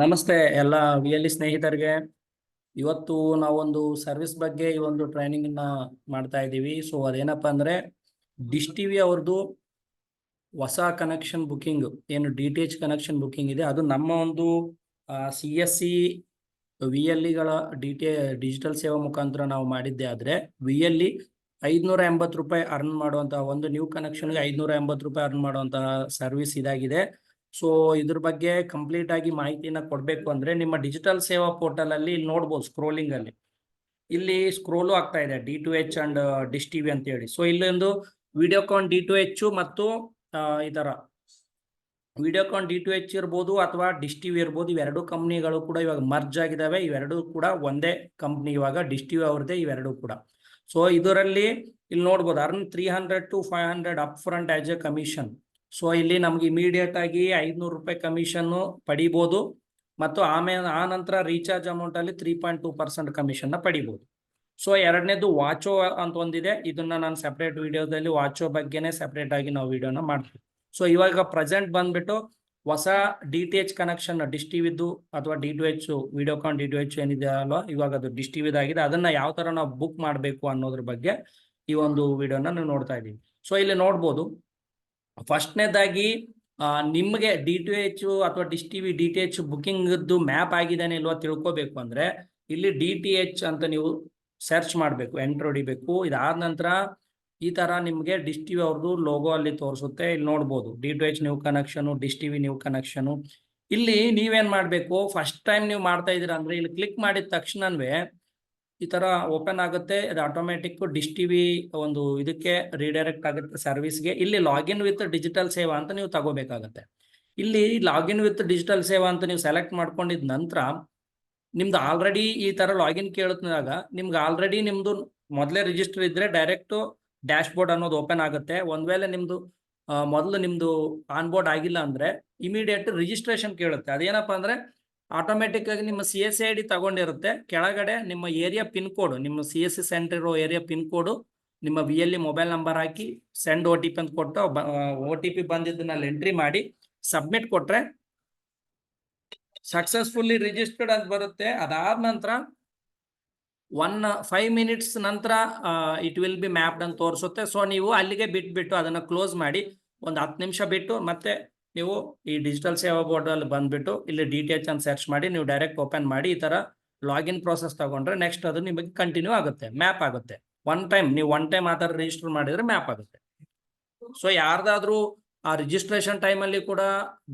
ನಮಸ್ತೆ ಎಲ್ಲ ವಿಎಲ್ಇ ಸ್ನೇಹಿತರಿಗೆ. ಇವತ್ತು ನಾವೊಂದು ಸರ್ವಿಸ್ ಬಗ್ಗೆ ಈ ಒಂದು ಟ್ರೈನಿಂಗ್ ಮಾಡ್ತಾ ಇದ್ದೀವಿ. ಸೊ ಅದೇನಪ್ಪ ಅಂದ್ರೆ ಡಿಶ್ ಟಿವಿ ಅವ್ರದ್ದು ಹೊಸ ಕನೆಕ್ಷನ್ ಬುಕಿಂಗ್, ಏನು DTH ಕನೆಕ್ಷನ್ ಬುಕಿಂಗ್ ಇದೆ, ಅದು ನಮ್ಮ ಒಂದು CSC VLEಗಳ ಡಿಜಿಟಲ್ ಸೇವಾ ಮುಖಾಂತರ ನಾವು ಮಾಡಿದ್ದೆ. ಆದ್ರೆ VLE 580 ರೂಪಾಯಿ ಅರ್ನ್ ಮಾಡುವಂತಹ ಒಂದು ನ್ಯೂ ಕನೆಕ್ಷನ್ಗೆ 580 ರೂಪಾಯಿ ಅರ್ನ್ ಮಾಡುವಂತಹ ಸರ್ವಿಸ್ ಇದಾಗಿದೆ. ಸೊ ಇದ್ರ ಬಗ್ಗೆ ಕಂಪ್ಲೀಟ್ ಆಗಿ ಮಾಹಿತಿನ ಕೊಡ್ಬೇಕು ಅಂದ್ರೆ ನಿಮ್ಮ ಡಿಜಿಟಲ್ ಸೇವಾ ಪೋರ್ಟಲ್ ಅಲ್ಲಿ ಇಲ್ಲಿ ನೋಡ್ಬೋದು, ಸ್ಕ್ರೋಲಿಂಗ್ ಅಲ್ಲಿ ಇಲ್ಲಿ ಸ್ಕ್ರೋಲು ಆಗ್ತಾ ಇದೆ D2H ಅಂಡ್ ಡಿಶ್ ಟಿವಿ ಅಂತ ಹೇಳಿ. ಸೊ ಇಲ್ಲೊಂದು ವಿಡಿಯೋಕಾನ್ D2H ಮತ್ತು ಈ ತರ ವಿಡಿಯೋಕಾನ್ D2H ಇರ್ಬೋದು ಅಥವಾ ಡಿಶ್ ಟಿವಿ ಇರ್ಬೋದು. ಇವೆರಡು ಕಂಪ್ನಿಗಳು ಕೂಡ ಇವಾಗ ಮರ್ಜ್ ಆಗಿದಾವೆ. ಇವೆರಡು ಕೂಡ ಒಂದೇ ಕಂಪ್ನಿ ಇವಾಗ, ಡಿಶ್ ಟಿವಿ ಅವ್ರದ್ದೇ ಇವೆರಡು ಕೂಡ. ಸೊ ಇದರಲ್ಲಿ ಇಲ್ಲಿ ನೋಡ್ಬೋದು earn 300 to 500 up front as A commission. So ಇಲ್ಲಿ ನಮ್ಗೆ ಇಮಿಡಿಯೇಟ್ ಆಗಿ 500 ರೂಪಾಯಿ ಕಮಿಷನ್ ಪಡಿಬಹುದು ಮತ್ತು ಆಮೇಲೆ ಆ ನಂತರ ರೀಚಾರ್ಜ್ ಅಮೌಂಟ್ ಅಲ್ಲಿ 3.2% ಕಮಿಷನ್ ಪಡಿಬಹುದು. ಸೊ ಎರಡನೇದು ವಾಚೋ ಅಂತ ಒಂದಿದೆ, ಇದನ್ನ ನಾನು ಸೆಪರೇಟ್ ವಿಡಿಯೋದಲ್ಲಿ ವಾಚೋ ಬಗ್ಗೆನೇ ಸೆಪರೇಟ್ ಆಗಿ ನಾವು ವಿಡಿಯೋನ ಮಾಡ್ತೀವಿ. ಸೊ ಇವಾಗ ಪ್ರೆಸೆಂಟ್ ಬಂದ್ಬಿಟ್ಟು ಹೊಸ DTH ಕನೆಕ್ಷನ್ ಡಿಶ್ ಟಿವಿದು ಅಥವಾ D2H ವಿಡಿಯೋಕಾನ್ D2H ಏನಿದೆ ಅಲ್ವಾ, ಇವಾಗ ಅದು ಡಿಶ್ ಟಿವಿದಾಗಿದೆ. ಅದನ್ನ ಯಾವ ತರ ನಾವು ಬುಕ್ ಮಾಡಬೇಕು ಅನ್ನೋದ್ರ ಬಗ್ಗೆ ಈ ಒಂದು ವಿಡಿಯೋನ ನೀವು ನೋಡ್ತಾ ಇದ್ದೀವಿ. ಸೊ ಇಲ್ಲಿ ನೋಡ್ಬೋದು, ಫಸ್ಟ್ನೇದಾಗಿ ನಿಮಗೆ D2H ಅಥವಾ dish TV DTH booking map ಆಗಿದ್ದಾನೆ ಇಲ್ವಾ ತಿಳ್ಕೊಬೇಕು ಅಂದ್ರೆ ಇಲ್ಲಿ DTH ಅಂತ ನೀವು ಸರ್ಚ್ ಮಾಡಬೇಕು, ಎಂಟರ್ ಹೊಡಿಬೇಕು. ಇದಾದ ನಂತರ ಈ ತರ ನಿಮ್ಗೆ ಡಿಶ್ ಟಿವಿ ಅವ್ರದ್ದು ಲೋಗೋ ಅಲ್ಲಿ ತೋರಿಸುತ್ತೆ. ಇಲ್ಲಿ ನೋಡ್ಬೋದು D2H new connection, dish TV new connection. ಇಲ್ಲಿ ನೀವೇನ್ ಮಾಡ್ಬೇಕು, ಫಸ್ಟ್ ಟೈಮ್ ನೀವು ಮಾಡ್ತಾ ಇದೀರಾ ಅಂದ್ರೆ ಇಲ್ಲಿ ಕ್ಲಿಕ್ ಮಾಡಿದ ತಕ್ಷಣವೇ ಈ ತರ ಓಪನ್ ಆಗುತ್ತೆ. ಅದು ಆಟೋಮೆಟಿಕ್ ಡಿಶ್ ಟಿವಿ ಒಂದು ಇದಕ್ಕೆ ರೀಡೈರೆಕ್ಟ್ ಆಗುತ್ತೆ ಸರ್ವಿಸ್ಗೆ. ಇಲ್ಲಿ ಲಾಗಿನ್ ವಿತ್ ಡಿಜಿಟಲ್ ಸೇವಾ ಅಂತ ನೀವು ತಗೋಬೇಕಾಗತ್ತೆ. ಇಲ್ಲಿ ಲಾಗಿನ್ ವಿತ್ ಡಿಜಿಟಲ್ ಸೇವಾ ಅಂತ ನೀವು ಸೆಲೆಕ್ಟ್ ಮಾಡ್ಕೊಂಡಿದ ನಂತರ ನಿಮ್ದು ಆಲ್ರೆಡಿ ಈ ತರ ಲಾಗಿನ್ ಕೇಳುತ್ತಿದಾಗ ನಿಮ್ಗೆ ಆಲ್ರೆಡಿ ನಿಮ್ದು ಮೊದಲೇ ರಿಜಿಸ್ಟರ್ ಇದ್ರೆ ಡೈರೆಕ್ಟ್ ಡ್ಯಾಶ್ ಬೋರ್ಡ್ ಅನ್ನೋದು ಓಪನ್ ಆಗುತ್ತೆ. ಒಂದ್ ವೇಳೆ ನಿಮ್ದು ಮೊದಲು ನಿಮ್ದು ಆನ್ ಬೋರ್ಡ್ ಆಗಿಲ್ಲ ಅಂದ್ರೆ ಇಮಿಡಿಯೇಟ್ ರಿಜಿಸ್ಟ್ರೇಷನ್ ಕೇಳುತ್ತೆ. ಅದೇನಪ್ಪ ಅಂದ್ರೆ ಆಟೋಮೆಟಿಕ್ ಆಗಿ ನಿಮ್ಮ CSC ID ತಗೊಂಡಿರುತ್ತೆ. ಕೆಳಗಡೆ ನಿಮ್ಮ ಏರಿಯಾ ಪಿನ್ ಕೋಡ್, ನಿಮ್ಮ CSC ಸೆಂಟರ್ ಇರೋ ಏರಿಯಾ ಪಿನ್ ಕೋಡ್, ನಿಮ್ಮ VLE ಮೊಬೈಲ್ ನಂಬರ್ ಹಾಕಿ ಸೆಂಡ್ OTP ಅಂತ ಕೊಟ್ಟು OTP ಬಂದಿದ್ದನ್ನ ಎಂಟ್ರಿ ಮಾಡಿ ಸಬ್ಮಿಟ್ ಕೊಟ್ರೆ ಸಕ್ಸಸ್ಫುಲ್ಲಿ ರಿಜಿಸ್ಟರ್ಡ್ ಅಂತ ಬರುತ್ತೆ. ಅದಾದ ನಂತರ 5 minutes ನಂತರ ಇಟ್ ವಿಲ್ ಬಿ ಮ್ಯಾಪ್ಡ್ ಅಂತ ತೋರಿಸುತ್ತೆ. ಸೊ ನೀವು ಅಲ್ಲಿಗೆ ಬಿಟ್ಬಿಟ್ಟು ಅದನ್ನ ಕ್ಲೋಸ್ ಮಾಡಿ ಒಂದು 10 ನಿಮಿಷ ಬಿಟ್ಟು ಮತ್ತೆ ನೀವು ಈ ಡಿಜಿಟಲ್ ಸೇವಾ ಬೋರ್ಡ್ ಅಲ್ಲಿ ಬಂದ್ಬಿಟ್ಟು ಇಲ್ಲಿ DTH ಅಂತ ಸರ್ಚ್ ಮಾಡಿ ನೀವು ಡೈರೆಕ್ಟ್ ಓಪನ್ ಮಾಡಿ ಈ ತರ ಲಾಗಿನ್ ಪ್ರೋಸೆಸ್ ತಗೊಂಡ್ರೆ ನೆಕ್ಸ್ಟ್ ಅದು ನಿಮಗೆ ಕಂಟಿನ್ಯೂ ಆಗುತ್ತೆ, ಮ್ಯಾಪ್ ಆಗುತ್ತೆ. ಒನ್ ಟೈಮ್ ಆ ತರ ರಿಜಿಸ್ಟರ್ ಮಾಡಿದ್ರೆ ಮ್ಯಾಪ್ ಆಗುತ್ತೆ. ಸೊ ಯಾರ್ದಾದ್ರೂ ಆ ರಿಜಿಸ್ಟ್ರೇಷನ್ ಟೈಮಲ್ಲಿ ಕೂಡ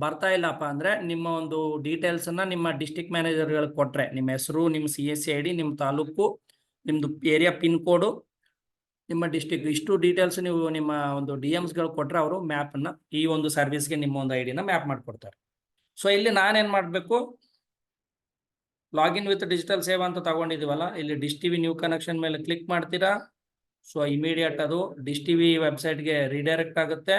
ಬರ್ತಾ ಇಲ್ಲಪ್ಪ ಅಂದ್ರೆ ನಿಮ್ಮ ಒಂದು ಡೀಟೇಲ್ಸ್ ಅನ್ನ ನಿಮ್ಮ ಡಿಸ್ಟ್ರಿಕ್ಟ್ ಮ್ಯಾನೇಜರ್ಗಳಿಗೆ ಕೊಟ್ರೆ, ನಿಮ್ಮ ಹೆಸರು, ನಿಮ್ಮ CSC ID, ನಿಮ್ಮ ತಾಲೂಕು, ನಿಮ್ದು ಏರಿಯಾ ಪಿನ್ ಕೋಡು, ನಿಮ್ಮ ಡಿಸ್ಟ್ರಿಕ್ಟ್, ಇಷ್ಟು ಡೀಟೇಲ್ಸ್ ನೀವು ನಿಮ್ಮ ಒಂದು DMsಗಳು ಕೊಟ್ರೆ ಅವರು ಮ್ಯಾಪ್ ಅನ್ನ ಈ ಒಂದು ಸರ್ವಿಸ್ಗೆ ನಿಮ್ಮ ಒಂದು ಐಡಿನ ಮ್ಯಾಪ್ ಮಾಡ್ಕೊಡ್ತಾರೆ. ಸೊ ಇಲ್ಲಿ ನಾನೇನ್ ಮಾಡ್ಬೇಕು, ಲಾಗಿನ್ ವಿತ್ ಡಿಜಿಟಲ್ ಸೇವಾ ಅಂತ ತಗೊಂಡಿದೀವಲ್ಲ, ಇಲ್ಲಿ ಡಿಶ್ ಟಿವಿ ನ್ಯೂ ಕನೆಕ್ಷನ್ ಮೇಲೆ ಕ್ಲಿಕ್ ಮಾಡ್ತೀರಾ. ಸೊ ಇಮಿಡಿಯೇಟ್ ಅದು ಡಿಶ್ ಟಿವಿ ವೆಬ್ಸೈಟ್ಗೆ ರೀಡೈರೆಕ್ಟ್ ಆಗುತ್ತೆ.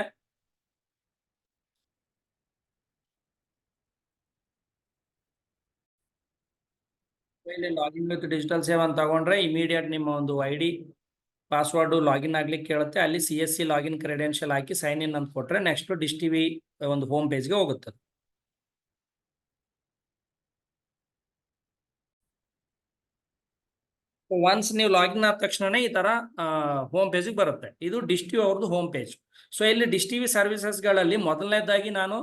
ಇಲ್ಲಿ ಲಾಗಿನ್ ವಿತ್ ಡಿಜಿಟಲ್ ಸೇವಾ ಅಂತ ತಗೊಂಡ್ರೆ ಇಮಿಡಿಯೇಟ್ ನಿಮ್ಮ ಒಂದು ID ಪಾಸ್ವರ್ಡ್ ಲಾಗಿನ್ ಆಗ್ಲಿಕ್ಕೆ ಕೇಳುತ್ತೆ. ಅಲ್ಲಿ CSC ಲಾಗಿನ್ ಕ್ರೆಡೆನ್ಷಿಯಲ್ ಹಾಕಿ ಸೈನ್ ಇನ್ ಅಂತ ಕೊಟ್ರೆ ನೆಕ್ಸ್ಟ್ ಡಿಶ್ ಟಿವಿ ಒಂದು ಹೋಮ್ ಪೇಜ್ಗೆ ಹೋಗುತ್ತೆ. ಒನ್ಸ್ ನೀವು ಲಾಗಿನ್ ಆದ ತಕ್ಷಣನೇ ಈ ತರ ಹೋಮ್ ಪೇಜ್ಗೆ ಬರುತ್ತೆ. ಇದು ಡಿಶ್ ಟಿವಿ ಅವ್ರದ್ದು ಹೋಮ್ ಪೇಜ್. ಸೊ ಇಲ್ಲಿ ಡಿಶ್ ಟಿವಿ ಸರ್ವಿಸಸ್ಗಳಲ್ಲಿ ಮೊದಲನೇದಾಗಿ ನಾನು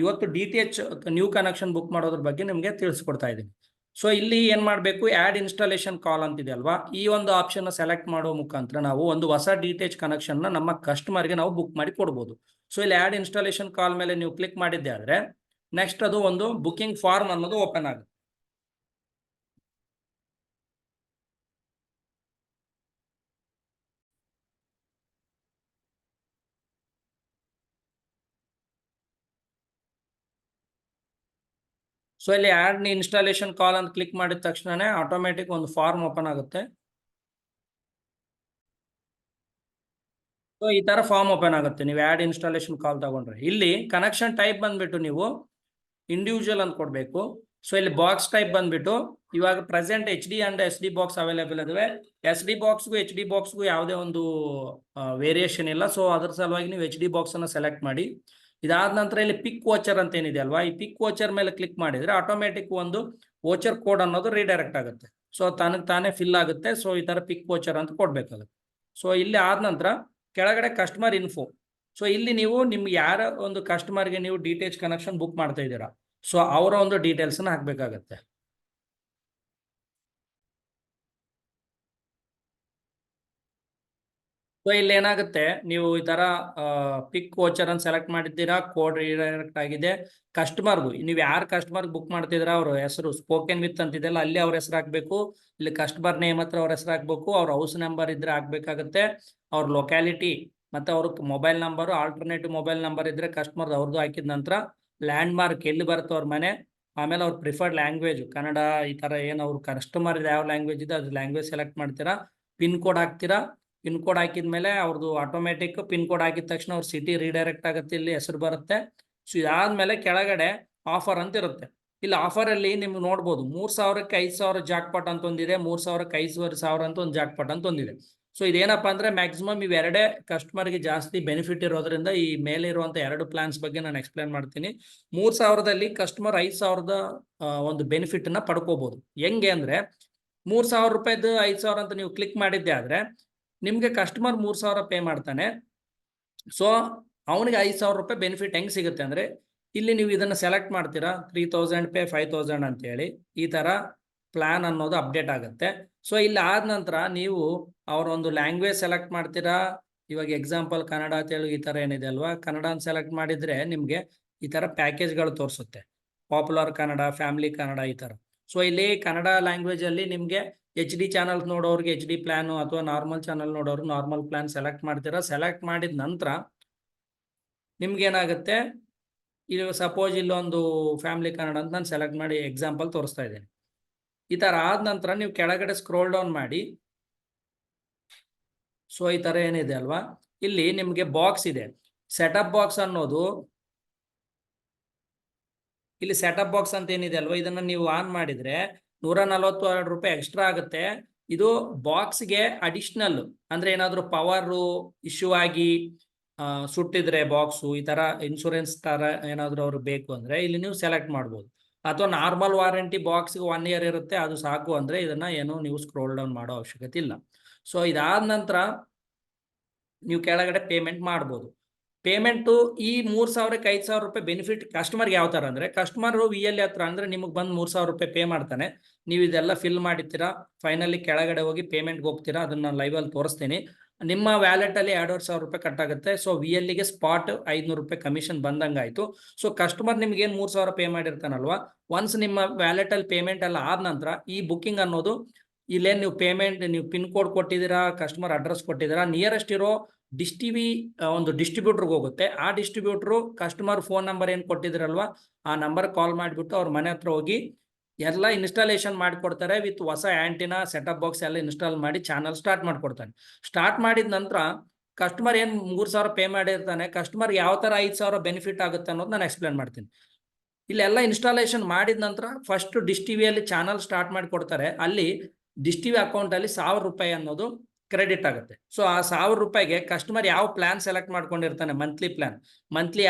ಇವತ್ತು DTH ನ್ಯೂ ಕನೆಕ್ಷನ್ ಬುಕ್ ಮಾಡೋದ್ರ ಬಗ್ಗೆ ನಿಮಗೆ ತಿಳಿಸ್ಕೊಡ್ತಾ ಇದ್ದೀನಿ. ಸೊ ಇಲ್ಲಿ ಏನ್ ಮಾಡಬೇಕು, ಆಡ್ ಇನ್ಸ್ಟಾಲೇಷನ್ ಕಾಲ್ ಅಂತಿದೆ ಅಲ್ವಾ, ಈ ಒಂದು ಆಪ್ಷನ್ ಸೆಲೆಕ್ಟ್ ಮಾಡೋ ಮುಖಾಂತರ ನಾವು ಒಂದು ಹೊಸ DTH ಕನೆಕ್ಷನ್ ನಮ್ಮ ಕಸ್ಟಮರ್ಗೆ ನಾವು ಬುಕ್ ಮಾಡಿ ಕೊಡ್ಬೋದು. ಸೊ ಇಲ್ಲಿ ಆಡ್ ಇನ್ಸ್ಟಾಲೇಷನ್ ಕಾಲ್ ಮೇಲೆ ನೀವು ಕ್ಲಿಕ್ ಮಾಡಿದ್ದೆ ಆದ್ರೆ ನೆಕ್ಸ್ಟ್ ಅದು ಒಂದು ಬುಕಿಂಗ್ ಫಾರ್ಮ್ ಅನ್ನೋದು ಓಪನ್ ಆಗುತ್ತೆ. ಸೊ ಇಲ್ಲಿ ಆಡ್ ಇನ್ಸ್ಟಾಲೇಷನ್ ಕಾಲ್ ಅಂತ ಕ್ಲಿಕ್ ಮಾಡಿದ ತಕ್ಷಣನೇ ಆಟೋಮೆಟಿಕ್ ಒಂದು ಫಾರ್ಮ್ ಓಪನ್ ಆಗುತ್ತೆ. ಸೊ ಈ ತರ ಫಾರ್ಮ್ ಓಪನ್ ಆಗುತ್ತೆ ನೀವು ಆಡ್ ಇನ್ಸ್ಟಾಲೇಷನ್ ಕಾಲ್ ತಗೊಂಡ್ರೆ. ಇಲ್ಲಿ ಕನೆಕ್ಷನ್ ಟೈಪ್ ಬಂದ್ಬಿಟ್ಟು ನೀವು ಇಂಡಿವಿಜುವಲ್ ಅಂತ ಕೊಡ್ಬೇಕು. ಸೊ ಇಲ್ಲಿ ಬಾಕ್ಸ್ ಟೈಪ್ ಬಂದ್ಬಿಟ್ಟು ಇವಾಗ present HD and SD box available ಇದಾವೆ. SD ಬಾಕ್ಸ್ಗೂ HD ಬಾಕ್ಸ್ಗೂ ಯಾವುದೇ ಒಂದು ವೇರಿಯೇಷನ್ ಇಲ್ಲ. ಸೊ ಅದ್ರ ಸಲುವಾಗಿ ನೀವು HD ಬಾಕ್ಸ್ ಅನ್ನ ಸೆಲೆಕ್ಟ್ ಮಾಡಿ. ಇದಾದ ನಂತರ ಇಲ್ಲಿ ಪಿಕ್ ವೋಚರ್ ಅಂತ ಏನಿದೆ ಅಲ್ವಾ, ಈ ಪಿಕ್ ವೋಚರ್ ಮೇಲೆ ಕ್ಲಿಕ್ ಮಾಡಿದ್ರೆ ಆಟೋಮೆಟಿಕ್ ಒಂದು ವೋಚರ್ ಕೋಡ್ ಅನ್ನೋದು ರೀಡೈರೆಕ್ಟ್ ಆಗುತ್ತೆ. ಸೊ ತಾನೇ ಫಿಲ್ ಆಗುತ್ತೆ. ಸೊ ಈ ತರ ಪಿಕ್ ವೋಚರ್ ಅಂತ ಕೊಡ್ಬೇಕಾಗುತ್ತೆ. ಸೊ ಇಲ್ಲಿ ಆದ ನಂತರ ಕೆಳಗಡೆ ಕಸ್ಟಮರ್ ಇನ್ಫೋ. ಸೊ ಇಲ್ಲಿ ನೀವು ನಿಮ್ಗೆ ಯಾರ ಒಂದು ಕಸ್ಟಮರ್ಗೆ ನೀವು DTH ಕನೆಕ್ಷನ್ ಬುಕ್ ಮಾಡ್ತಾ ಇದ್ದೀರಾ, ಸೊ ಅವರ ಒಂದು ಡೀಟೇಲ್ಸ್ ಅನ್ನ ಹಾಕ್ಬೇಕಾಗತ್ತೆ. ಸೊ ಇಲ್ಲಿ ಏನಾಗುತ್ತೆ, ನೀವು ಈ ತರ ಪಿಕ್ ವೋಚರ್ ಅನ್ನು ಸೆಲೆಕ್ಟ್ ಮಾಡಿದ್ದೀರಾ, ಕೋಡ್ ರೀಡೈರೆಕ್ಟ್ ಆಗಿದೆ. ಕಸ್ಟಮರ್ಗೂ ನೀವು ಯಾರು ಕಸ್ಟಮರ್ ಬುಕ್ ಮಾಡ್ತಿದ್ದೀರಾ ಅವ್ರ ಹೆಸರು ಸ್ಪೋಕನ್ ವಿತ್ ಅಂತಿದೆಲ್ಲ ಅಲ್ಲಿ ಅವ್ರ ಹೆಸರು ಹಾಕ್ಬೇಕು. ಇಲ್ಲಿ ಕಸ್ಟಮರ್ ನೇಮ್ ಹತ್ರ ಅವ್ರ ಹೆಸರು ಹಾಕ್ಬೇಕು. ಅವ್ರ ಹೌಸ್ ನಂಬರ್ ಇದ್ರೆ ಹಾಕ್ಬೇಕಾಗತ್ತೆ. ಅವ್ರ ಲೊಕ್ಯಾಲಿಟಿ ಮತ್ತೆ ಅವ್ರ mobile number, alternative mobile number ಇದ್ರೆ ಕಸ್ಟಮರ್ ಅವ್ರದ್ದು ಹಾಕಿದ ನಂತರ ಲ್ಯಾಂಡ್ ಮಾರ್ಕ್ ಎಲ್ಲಿ ಬರುತ್ತೆ ಅವ್ರ ಮನೆ, ಆಮೇಲೆ ಅವ್ರ ಪ್ರಿಫರ್ಡ್ ಲ್ಯಾಂಗ್ವೇಜ್ ಕನ್ನಡ, ಈ ತರ ಏನು ಅವ್ರ ಕಸ್ಟಮರ್ ಯಾವ ಲ್ಯಾಂಗ್ವೇಜ್ ಇದೆ ಅದು ಲ್ಯಾಂಗ್ವೇಜ್ ಸೆಲೆಕ್ಟ್ ಮಾಡ್ತೀರಾ. ಪಿನ್ ಕೋಡ್ ಹಾಕ್ತೀರಾ. ಪಿನ್ ಕೋಡ್ ಹಾಕಿದ್ಮೇಲೆ ಅವ್ರದ್ದು ಆಟೋಮೆಟಿಕ್ ಪಿನ್ ಕೋಡ್ ಹಾಕಿದ ತಕ್ಷಣ ಅವ್ರ ಸಿಟಿ ರೀಡೈರೆಕ್ಟ್ ಆಗುತ್ತೆ, ಇಲ್ಲಿ ಹೆಸರು ಬರುತ್ತೆ. ಸೊ ಇದಾದ್ಮೇಲೆ ಕೆಳಗಡೆ ಆಫರ್ ಅಂತ ಇರುತ್ತೆ. ಇಲ್ಲಿ ಆಫರ್ ಅಲ್ಲಿ ನಿಮ್ಗೆ ನೋಡ್ಬೋದು 3,000ಕ್ಕೆ 5,000 ಜಾಕ್ಪಾಟ್ ಅಂತ ಒಂದಿದೆ, 3,000ಕ್ಕೆ 5,500 ಅಂತ ಒಂದು ಜಾಕ್ಪಾಟ್ ಅಂತ ಒಂದಿದೆ. ಸೊ ಇದೇನಪ್ಪಾ ಅಂದ್ರೆ ಮ್ಯಾಕ್ಸಿಮಮ್ ಇವೆರಡೇ ಕಸ್ಟಮರ್ಗೆ ಜಾಸ್ತಿ ಬೆನಿಫಿಟ್ ಇರೋದ್ರಿಂದ ಈ ಮೇಲೆ ಇರುವಂತ 2 ಪ್ಲಾನ್ಸ್ ಬಗ್ಗೆ ನಾನು ಎಕ್ಸ್ಪ್ಲೇನ್ ಮಾಡ್ತೀನಿ. 3,000ದಲ್ಲಿ ಕಸ್ಟಮರ್ 5,000 ಒಂದು ಬೆನಿಫಿಟ್ ನ ಪಡ್ಕೋಬಹುದು. ಹೆಂಗೆ ಅಂದ್ರೆ 3,000 ರೂಪಾಯಿದು 5,000 ಅಂತ ನೀವು ಕ್ಲಿಕ್ ಮಾಡಿದ್ದೆ ಆದ್ರೆ ನಿಮ್ಗೆ ಕಸ್ಟಮರ್ 3,000 ಪೇ ಮಾಡ್ತಾನೆ. ಸೊ ಅವನಿಗೆ 5,000 ರೂಪಾಯಿ ಬೆನಿಫಿಟ್ ಹೆಂಗ್ ಸಿಗುತ್ತೆ ಅಂದ್ರೆ ಇಲ್ಲಿ ನೀವು ಇದನ್ನ ಸೆಲೆಕ್ಟ್ ಮಾಡ್ತೀರಾ 3,000 ಪೇ 5,000 ಅಂತ ಹೇಳಿ ಈ ತರ ಪ್ಲಾನ್ ಅನ್ನೋದು ಅಪ್ಡೇಟ್ ಆಗುತ್ತೆ. ಸೊ ಇಲ್ಲಿ ಆದ ನಂತರ ನೀವು ಅವರ ಒಂದು ಲ್ಯಾಂಗ್ವೇಜ್ ಸೆಲೆಕ್ಟ್ ಮಾಡ್ತೀರಾ. ಇವಾಗ ಎಕ್ಸಾಂಪಲ್ ಕನ್ನಡ, ತೆಲುಗು ಈ ತರ ಏನಿದೆ ಅಲ್ವಾ, ಕನ್ನಡ ಸೆಲೆಕ್ಟ್ ಮಾಡಿದ್ರೆ ನಿಮ್ಗೆ ಈ ತರ ಪ್ಯಾಕೇಜ್ಗಳು ತೋರಿಸುತ್ತೆ. ಪಾಪ್ಯುಲರ್ ಕನ್ನಡ, ಫ್ಯಾಮಿಲಿ ಕನ್ನಡ ಈ ತರ. ಸೊ ಇಲ್ಲಿ ಕನ್ನಡ ಲ್ಯಾಂಗ್ವೇಜ್ ಅಲ್ಲಿ ನಿಮ್ಗೆ HD ಚಾನಲ್ ನೋಡೋರಿಗೆ HD ಪ್ಲಾನ್ ಅಥವಾ ನಾರ್ಮಲ್ ಚಾನಲ್ ನೋಡೋರು ನಾರ್ಮಲ್ ಪ್ಲಾನ್ ಸೆಲೆಕ್ಟ್ ಮಾಡ್ತೀರಾ. ಸೆಲೆಕ್ಟ್ ಮಾಡಿದ ನಂತರ ನಿಮ್ಗೆ ಏನಾಗುತ್ತೆ, ಇದು ಸಪೋಸ್ ಇಲ್ಲೊಂದು ಫ್ಯಾಮಿಲಿ ಕನ್ನಡ ಅಂತ ನಾನು ಸೆಲೆಕ್ಟ್ ಮಾಡಿ ಎಕ್ಸಾಂಪಲ್ ತೋರಿಸ್ತಾ ಇದ್ದೀನಿ. ಈ ತರ ಆದ ನಂತರ ನೀವು ಕೆಳಗಡೆ ಸ್ಕ್ರೋಲ್ ಡೌನ್ ಮಾಡಿ. ಸೊ ಈ ತರ ಏನಿದೆ ಅಲ್ವಾ, ಇಲ್ಲಿ ನಿಮ್ಗೆ ಬಾಕ್ಸ್ ಇದೆ. ಸೆಟಪ್ ಬಾಕ್ಸ್ ಅನ್ನೋದು ಇಲ್ಲಿ ಸೆಟಪ್ ಬಾಕ್ಸ್ ಅಂತ ಏನಿದೆ ಅಲ್ವಾ, ಇದನ್ನ ನೀವು ಆನ್ ಮಾಡಿದ್ರೆ 142 ರೂಪಾಯಿ ಎಕ್ಸ್ಟ್ರಾ ಆಗುತ್ತೆ. ಇದು ಬಾಕ್ಸ್ಗೆ ಅಡಿಷನಲ್ ಅಂದ್ರೆ ಏನಾದ್ರು ಪವರ್ ಇಶ್ಯೂ ಆಗಿ ಸುಟ್ಟಿದ್ರೆ ಬಾಕ್ಸು ಈ ತರ ಇನ್ಶೂರೆನ್ಸ್ ತರ ಏನಾದ್ರು ಅವ್ರು ಬೇಕು ಅಂದ್ರೆ ಇಲ್ಲಿ ನೀವು ಸೆಲೆಕ್ಟ್ ಮಾಡ್ಬೋದು. ಅಥವಾ ನಾರ್ಮಲ್ ವಾರಂಟಿ ಬಾಕ್ಸ್ಗೆ 1 ಇಯರ್ ಇರುತ್ತೆ, ಅದು ಸಾಕು ಅಂದ್ರೆ ಇದನ್ನ ಏನು ನೀವು ಸ್ಕ್ರೋಲ್ ಡೌನ್ ಮಾಡೋ ಅವಶ್ಯಕತೆ ಇಲ್ಲ. ಸೊ ಇದಾದ ನಂತರ ನೀವು ಕೆಳಗಡೆ ಪೇಮೆಂಟ್ ಮಾಡ್ಬೋದು. ಪೇಮೆಂಟು ಈ 3,000ಕ್ಕೆ 5,000 ರೂಪಾಯಿ ಬೆನಿಫಿಟ್ ಕಸ್ಟಮರ್ಗೆ ಯಾವ ತರ ಅಂದ್ರೆ, ಕಸ್ಟಮರ್ VL ಹತ್ರ ಅಂದ್ರೆ ನಿಮಗೆ ಬಂದು 3,000 ರೂಪಾಯಿ ಪೇ ಮಾಡ್ತಾನೆ. ನೀವು ಇದೆಲ್ಲ ಫಿಲ್ ಮಾಡಿರ್ತೀರಾ. ಫೈನಲಿ ಕೆಳಗಡೆ ಹೋಗಿ ಪೇಮೆಂಟ್ಗೆ ಹೋಗ್ತೀರಾ. ಅದನ್ನ ನಾನು ಲೈವ್ ಅಲ್ಲಿ ತೋರಿಸ್ತೀನಿ. ನಿಮ್ಮ ವ್ಯಾಲೆಟ್ ಅಲ್ಲಿ 2,500 ರೂಪಾಯಿ ಕಟ್ ಆಗುತ್ತೆ. ಸೊ VLಗೆ ಸ್ಪಾಟ್ 500 ರೂಪಾಯಿ ಕಮಿಷನ್ ಬಂದಂಗಾಯ್ತು. ಸೊ ಕಸ್ಟಮರ್ ನಿಮ್ಗೆ ಏನ್ 3,000 ಪೇ ಮಾಡಿರ್ತಾನಲ್ವಾ, ಒನ್ಸ್ ನಿಮ್ಮ ವ್ಯಾಲೆಟ್ ಅಲ್ಲಿ ಪೇಮೆಂಟ್ ಎಲ್ಲ ಆದ ನಂತರ ಈ ಬುಕ್ಕಿಂಗ್ ಅನ್ನೋದು ಇಲ್ಲೇನು ನೀವು ಪೇಮೆಂಟ್ ನೀವು ಪಿನ್ ಕೋಡ್ ಕೊಟ್ಟಿದ್ದೀರಾ, ಕಸ್ಟಮರ್ ಅಡ್ರೆಸ್ ಕೊಟ್ಟಿದ್ದೀರಾ, ನಿಯರೆಸ್ಟ್ ಇರೋ ಒಂದು ಡಿಸ್ಟ್ರಿಬ್ಯೂಟರ್ಗೆ ಹೋಗುತ್ತೆ. ಆ ಡಿಸ್ಟ್ರಿಬ್ಯೂಟರ್ ಕಸ್ಟಮರ್ ಫೋನ್ ನಂಬರ್ ಏನು ಕೊಟ್ಟಿದ್ರಲ್ವಾ ಆ ನಂಬರ್ ಕಾಲ್ ಮಾಡಿಬಿಟ್ಟು ಅವ್ರ ಮನೆ ಹತ್ರ ಹೋಗಿ ಎಲ್ಲ ಇನ್ಸ್ಟಾಲೇಷನ್ ಮಾಡಿಕೊಡ್ತಾರೆ. ವಿತ್ ಹೊಸ ಆಂಟಿನಾ ಸೆಟಪ್ ಬಾಕ್ಸ್ ಎಲ್ಲ ಇನ್ಸ್ಟಾಲ್ ಮಾಡಿ ಚಾನಲ್ ಸ್ಟಾರ್ಟ್ ಮಾಡ್ಕೊಡ್ತಾನೆ. ಸ್ಟಾರ್ಟ್ ಮಾಡಿದ ನಂತರ ಕಸ್ಟಮರ್ ಏನು 3,000 ಪೇ ಮಾಡಿರ್ತಾನೆ, ಕಸ್ಟಮರ್ ಯಾವ ತರ 5,000 ಬೆನಿಫಿಟ್ ಆಗುತ್ತೆ ಅನ್ನೋದು ನಾನು ಎಕ್ಸ್ಪ್ಲೇನ್ ಮಾಡ್ತೀನಿ. ಇಲ್ಲೆಲ್ಲ ಇನ್ಸ್ಟಾಲೇಷನ್ ಮಾಡಿದ ನಂತರ ಫಸ್ಟ್ ಡಿಶ್ ಟಿವಿಯಲ್ಲಿ ಚಾನಲ್ ಸ್ಟಾರ್ಟ್ ಮಾಡಿ ಕೊಡ್ತಾರೆ. ಅಲ್ಲಿ ಡಿಶ್ ಟಿವಿ ಅಕೌಂಟ್ ಅಲ್ಲಿ 1,000 ರೂಪಾಯಿ ಅನ್ನೋದು ಕ್ರೆಡಿಟ್ ಆಗುತ್ತೆ. ಸೊ ಆ 1,000 ರೂಪಾಯಿಗೆ ಕಸ್ಟಮರ್ ಯಾವ ಪ್ಲಾನ್ ಸೆಲೆಕ್ಟ್ ಮಾಡ್ಕೊಂಡಿರ್ತಾನೆ, ಮಂತ್ಲಿ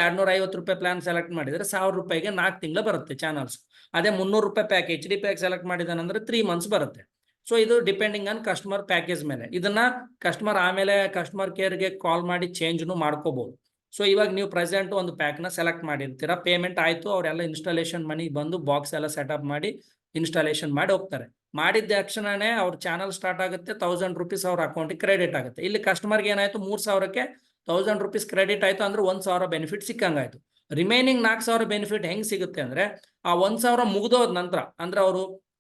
250 ರೂಪಾಯಿ ಪ್ಲಾನ್ ಸೆಲೆಕ್ಟ್ ಮಾಡಿದ್ರೆ 1,000 ರೂಪಾಯಿಗೆ 4 ತಿಂಗಳು ಬರುತ್ತೆ ಚಾನಲ್ಸ್. ಅದೇ 300 ರೂಪಾಯಿ ಪ್ಯಾಕ್ HD ಪ್ಯಾಕ್ ಸೆಲೆಕ್ಟ್ ಮಾಡಿದಾನಂದ್ರೆ 3 ಮಂತ್ಸ್ ಬರುತ್ತೆ. ಸೊ ಇದು ಡಿಪೆಂಡಿಂಗ್ ಆನ್ ಕಸ್ಟಮರ್ ಪ್ಯಾಕೇಜ್ ಮೇಲೆ. ಇದನ್ನ ಕಸ್ಟಮರ್ ಆಮೇಲೆ ಕಸ್ಟಮರ್ ಕೇರ್ಗೆ ಕಾಲ್ ಮಾಡಿ ಚೇಂಜ್ನು ಮಾಡ್ಕೋಬಹುದು. ಸೊ ಇವಾಗ ನೀವು ಪ್ರೆಸೆಂಟ್ ಒಂದು ಪ್ಯಾಕ್ನ ಸೆಲೆಕ್ಟ್ ಮಾಡಿರ್ತೀರಾ, ಪೇಮೆಂಟ್ ಆಯ್ತು, ಅವರೆಲ್ಲ ಇನ್ಸ್ಟಾಲೇಷನ್ ಮನೆಗೆ ಬಂದು ಬಾಕ್ಸ್ ಎಲ್ಲ ಸೆಟಪ್ ಮಾಡಿ ಇನ್ಸ್ಟಾಲೇಷನ್ ಮಾಡಿ ಹೋಗ್ತಾರೆ. ಮಾಡಿದ ತಕ್ಷಣನೇ ಅವ್ರ ಚಾನಲ್ ಸ್ಟಾರ್ಟ್ ಆಗುತ್ತೆ. 1,000 ರೂಪೀಸ್ ಅವ್ರ ಅಕೌಂಟಿಗೆ ಕ್ರೆಡಿಟ್ ಆಗುತ್ತೆ. ಇಲ್ಲಿ ಕಸ್ಟಮರ್ಗೆ ಏನಾಯ್ತು, 3,000ಕ್ಕೆ 1,000 ರೂಪೀಸ್ ಕ್ರೆಡಿಟ್ ಆಯ್ತು ಅಂದ್ರೆ 1,000 ಬೆನಿಫಿಟ್ ಸಿಕ್ಕಂಗಾಯ್ತು. ರಿಮೈನಿಂಗ್ 4,000 ಬೆನಿಫಿಟ್ ಹೆಂಗ್ ಸಿಗುತ್ತೆ ಅಂದ್ರೆ, ಆ 1,000 ಮುಗಿದೋದ ನಂತರ ಅಂದ್ರೆ